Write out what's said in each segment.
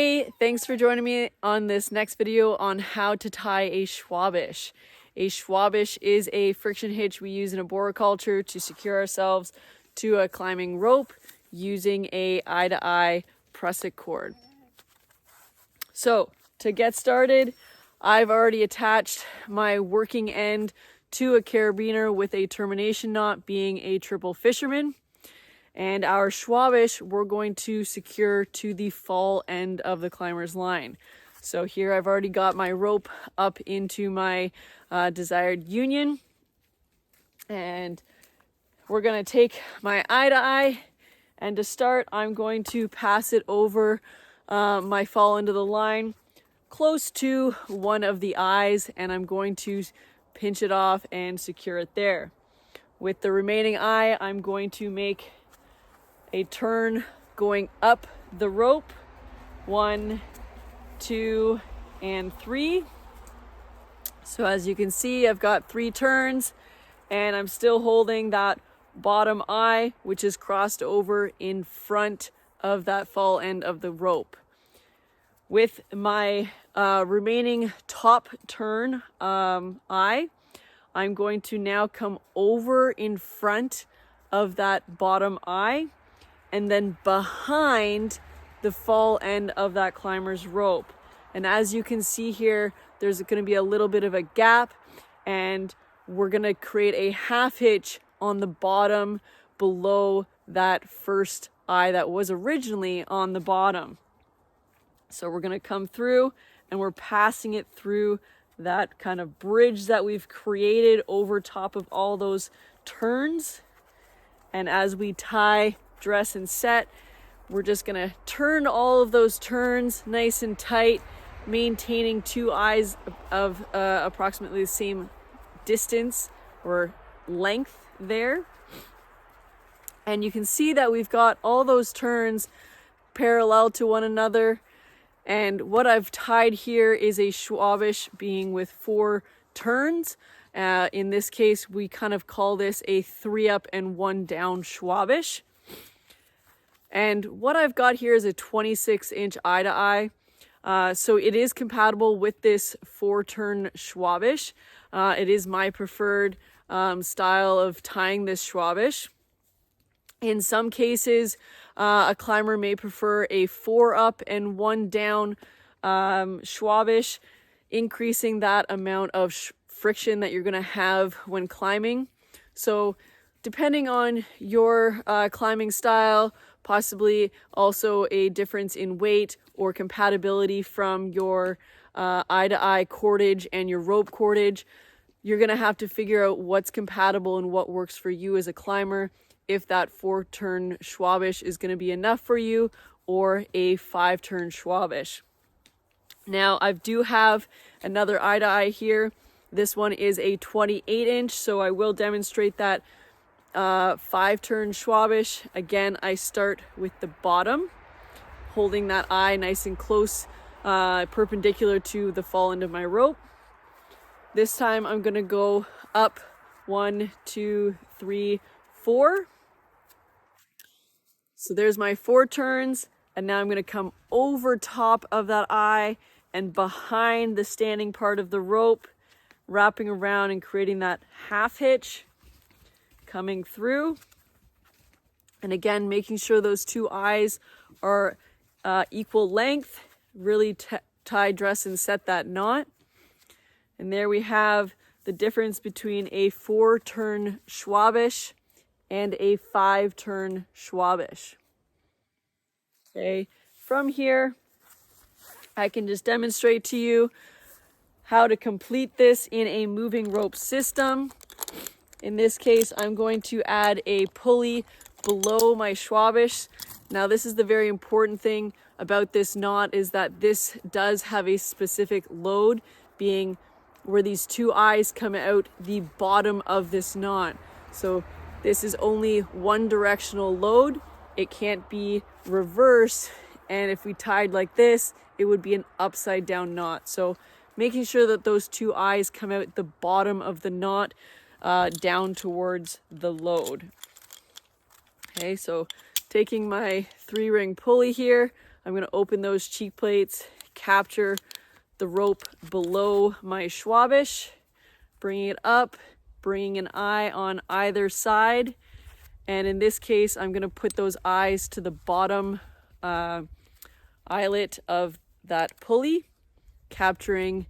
Hey, thanks for joining me on this next video on how to tie a Schwabisch. A Schwabisch is a friction hitch we use in arboriculture to secure ourselves to a climbing rope using a eye-to-eye prusik cord. So to get started, I've already attached my working end to a carabiner with a termination knot being a triple fisherman. And our Schwabisch we're going to secure to the fall end of the climber's line. So here I've already got my rope up into my desired union. And we're going to take my eye-to-eye, and to start I'm going to pass it over my fall into the line close to one of the eyes, and I'm going to pinch it off and secure it there. With the remaining eye, I'm going to make a turn going up the rope, 1, 2, and 3. So as you can see, I've got 3 turns, and I'm still holding that bottom eye, which is crossed over in front of that fall end of the rope. With my remaining top turn eye, I'm going to now come over in front of that bottom eye and then behind the fall end of that climber's rope. And as you can see here, there's going to be a little bit of a gap, and we're going to create a half hitch on the bottom below that first eye that was originally on the bottom. So we're going to come through and we're passing it through that kind of bridge that we've created over top of all those turns. And as we tie, dress, and set, we're just going to turn all of those turns nice and tight, maintaining 2 eyes of approximately the same distance or length there. And you can see that we've got all those turns parallel to one another. And what I've tied here is a Schwabisch being with 4 turns. In this case, we kind of call this a 3 up and 1 down Schwabisch. And what I've got here is a 26-inch eye-to-eye. So it is compatible with this 4-turn Schwabisch. It is my preferred style of tying this Schwabisch. In some cases, a climber may prefer a 4 up and 1 down Schwabisch, increasing that amount of friction that you're going to have when climbing. So depending on your climbing style, possibly also a difference in weight or compatibility from your eye-to-eye cordage and your rope cordage, you're going to have to figure out what's compatible and what works for you as a climber, if that 4-turn Schwabisch is going to be enough for you or a 5-turn Schwabisch. Now, I do have another eye-to-eye here. This one is a 28-inch, so I will demonstrate that 5-turn Schwabisch. Again, I start with the bottom, holding that eye nice and close, perpendicular to the fall end of my rope. This time I'm going to go up 1, 2, 3, 4. So there's my 4 turns, and now I'm going to come over top of that eye and behind the standing part of the rope, wrapping around and creating that half hitch, coming through. And again, making sure those 2 eyes are equal length, really tie, dress, and set that knot. And there we have the difference between a 4-turn Schwabisch and a 5-turn Schwabisch. Okay, from here, I can just demonstrate to you how to complete this in a moving rope system. In this case, I'm going to add a pulley below my Schwabisch. Now, this is the very important thing about this knot, is that this does have a specific load, being where these 2 eyes come out the bottom of this knot. So this is only one directional load. It can't be reversed. And if we tied like this, it would be an upside down knot. So making sure that those 2 eyes come out the bottom of the knot down towards the load. Okay, so taking my 3-ring pulley here, I'm going to open those cheek plates, capture the rope below my Schwabisch, bringing it up, bringing an eye on either side. And in this case, I'm going to put those eyes to the bottom eyelet of that pulley, capturing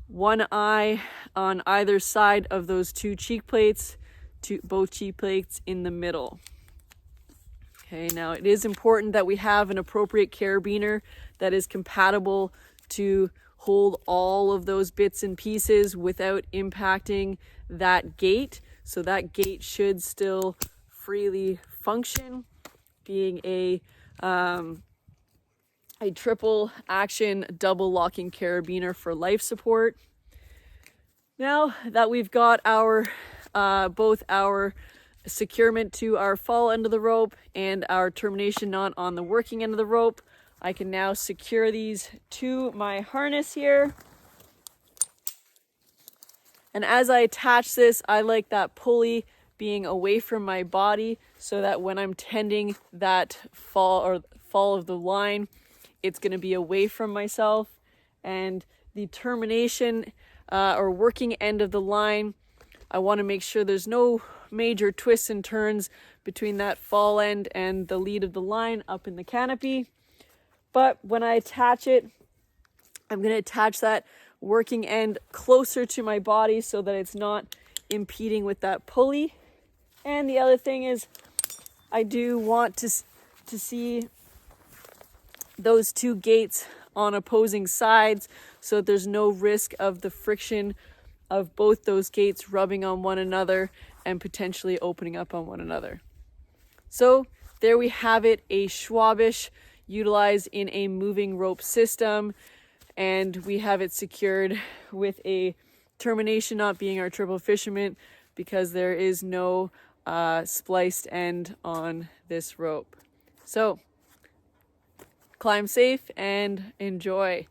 one eye on either side of those two cheek plates, both cheek plates in the middle. Okay, now it is important that we have an appropriate carabiner that is compatible to hold all of those bits and pieces without impacting that gate. So that gate should still freely function, being a triple action double locking carabiner for life support. Now that we've got our both our securement to our fall end of the rope and our termination knot on the working end of the rope, I can now secure these to my harness here. And as I attach this, I like that pulley being away from my body so that when I'm tending that fall of the line, it's going to be away from myself. And the termination or working end of the line, I want to make sure there's no major twists and turns between that fall end and the lead of the line up in the canopy. But when I attach it, I'm going to attach that working end closer to my body so that it's not impeding with that pulley. And the other thing is, I do want to see those two gates on opposing sides so that there's no risk of the friction of both those gates rubbing on one another and potentially opening up on one another. So there we have it, a Schwabisch utilized in a moving rope system, and we have it secured with a termination knot being our triple fisherman because there is no spliced end on this rope. So climb safe and enjoy.